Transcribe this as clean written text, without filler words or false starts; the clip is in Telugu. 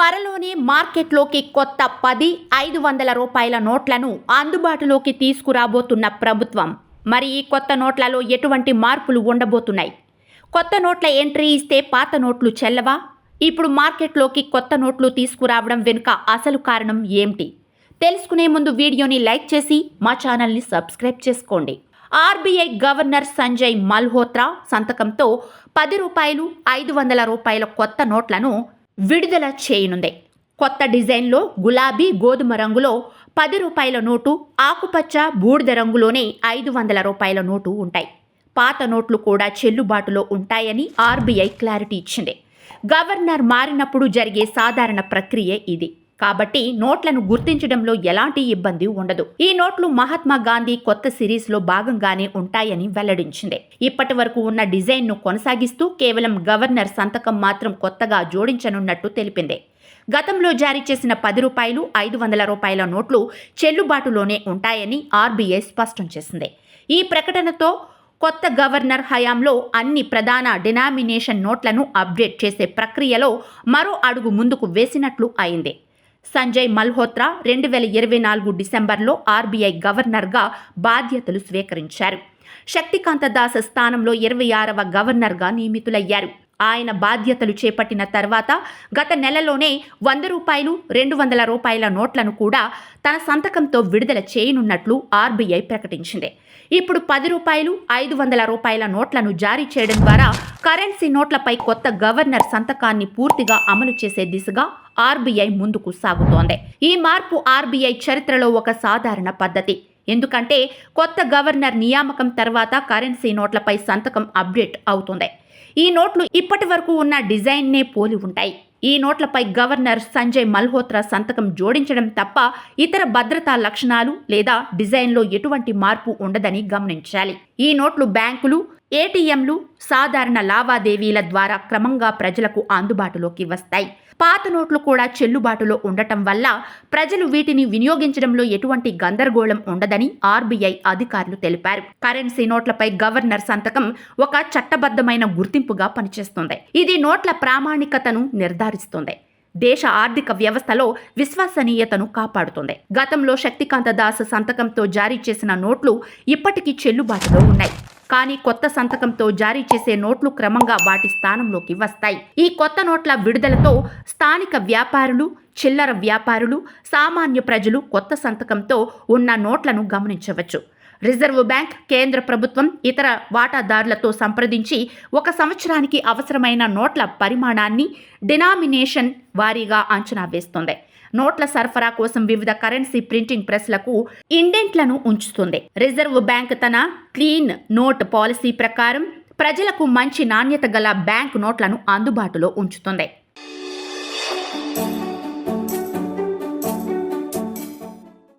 త్వరలోనే మార్కెట్లోకి కొత్త 10, 500 రూపాయల నోట్లను అందుబాటులోకి తీసుకురాబోతున్న ప్రభుత్వం. మరి ఈ కొత్త నోట్లలో ఎటువంటి మార్పులు ఉండబోతున్నాయి? కొత్త నోట్ల ఎంట్రీ ఇస్తే పాత నోట్లు చెల్లవా? ఇప్పుడు మార్కెట్లోకి కొత్త నోట్లు తీసుకురావడం వెనుక అసలు కారణం ఏమిటి? తెలుసుకునే ముందు వీడియోని లైక్ చేసి మా ఛానల్ని సబ్స్క్రైబ్ చేసుకోండి. ఆర్బీఐ గవర్నర్ సంజయ్ మల్హోత్రా సంతకంతో 10 రూపాయలు, 500 రూపాయల కొత్త నోట్లను విడుదల చేయనుంది. కొత్త డిజైన్లో గులాబీ, గోధుమ రంగులో 10 రూపాయల నోటు, ఆకుపచ్చ, బూడిద రంగులోనే 500 రూపాయల నోటు ఉంటాయి. పాత నోట్లు కూడా చెల్లుబాటులో ఉంటాయని ఆర్బీఐ క్లారిటీ ఇచ్చింది. గవర్నర్ మారినప్పుడు జరిగే సాధారణ ప్రక్రియ ఇది. కాబట్టి నోట్లను గుర్తించడంలో ఎలాంటి ఇబ్బంది ఉండదు. ఈ నోట్లు మహాత్మా గాంధీ కొత్త సిరీస్లో భాగంగానే ఉంటాయని వెల్లడించింది. ఇప్పటి వరకు ఉన్న డిజైన్ను కొనసాగిస్తూ కేవలం గవర్నర్ సంతకం మాత్రం కొత్తగా జోడించనున్నట్టు తెలిపింది. గతంలో జారీ చేసిన 10 రూపాయలు, 500 రూపాయల నోట్లు చెల్లుబాటులోనే ఉంటాయని ఆర్బీఐ స్పష్టం చేసింది. ఈ ప్రకటనతో కొత్త గవర్నర్ హయాంలో అన్ని ప్రధాన డినామినేషన్ నోట్లను అప్డేట్ చేసే ప్రక్రియలో మరో అడుగు ముందుకు వేసినట్లు అయింది. సంజయ్ మల్హోత్రా 2024 డిసెంబర్లో ఆర్బీఐ గవర్నర్గా బాధ్యతలు స్వీకరించారు. శక్తికాంత దాస్ స్థానంలో 26వ గవర్నర్గా నియమితులయ్యారు. ఆయన బాధ్యతలు చేపట్టిన తర్వాత గత నెలలోనే 100 రూపాయలు, 200 రూపాయల నోట్లను కూడా తన సంతకంతో విడుదల చేయనున్నట్లు ఆర్బీఐ ప్రకటించింది. ఇప్పుడు 10 రూపాయలు, 500 రూపాయల నోట్లను జారీ చేయడం ద్వారా కరెన్సీ నోట్లపై కొత్త గవర్నర్ సంతకాన్ని పూర్తిగా అమలు చేసే దిశగా ఆర్బీఐ ముందుకు సాగుతోంది. ఈ మార్పు ఆర్బీఐ చరిత్రలో ఒక సాధారణ పద్ధతి. ఎందుకంటే కొత్త గవర్నర్ నియామకం తర్వాత కరెన్సీ నోట్లపై సంతకం అప్డేట్ అవుతుంది. ఈ నోట్లు ఇప్పటి వరకు ఉన్న డిజైన్నే పోలి ఉంటాయి. ఈ నోట్లపై గవర్నర్ సంజయ్ మల్హోత్రా సంతకం జోడించడం తప్ప ఇతర భద్రతా లక్షణాలు లేదా డిజైన్లో ఎటువంటి మార్పు ఉండదని గమనించాలి. ఈ నోట్లు బ్యాంకులు, ఏటీఎంలు, సాధారణ లావాదేవీల ద్వారా క్రమంగా ప్రజలకు అందుబాటులోకి వస్తాయి. పాత నోట్లు కూడా చెల్లుబాటులో ఉండటం వల్ల ప్రజలు వీటిని వినియోగించడంలో ఎటువంటి గందరగోళం ఉండదని ఆర్బీఐ అధికారులు తెలిపారు. కరెన్సీ నోట్లపై గవర్నర్ సంతకం ఒక చట్టబద్ధమైన గుర్తింపుగా పనిచేస్తుంది. ఇది నోట్ల ప్రామాణికతను నిర్ధారిస్తుంది. దేశ ఆర్థిక వ్యవస్థలో విశ్వసనీయతను కాపాడుతుంది. గతంలో శక్తికాంత దాస్ సంతకంతో జారీ చేసిన నోట్లు ఇప్పటికీ చెల్లుబాటులో ఉన్నాయి. కానీ కొత్త సంతకంతో జారీ చేసే నోట్లు క్రమంగా వాటి స్థానంలోకి వస్తాయి. ఈ కొత్త నోట్ల విడుదలతో స్థానిక వ్యాపారులు, చిల్లర వ్యాపారులు, సామాన్య ప్రజలు కొత్త సంతకంతో ఉన్న నోట్లను గమనించవచ్చు. రిజర్వ్ బ్యాంక్, కేంద్ర ప్రభుత్వం ఇతర వాటాదారులతో సంప్రదించి 1 సంవత్సరానికి అవసరమైన నోట్ల పరిమాణాన్ని డినామినేషన్ వారీగా అంచనా వేస్తుంది. నోట్ల సరఫరా కోసం వివిధ కరెన్సీ ప్రింటింగ్ ప్రెస్లకు ఇండెంట్లను ఉంచుతుంది. రిజర్వ్ బ్యాంక్ తన క్లీన్ నోట్ పాలసీ ప్రకారం ప్రజలకు మంచి నాణ్యత గల బ్యాంక్ నోట్లను అందుబాటులో ఉంచుతుంది.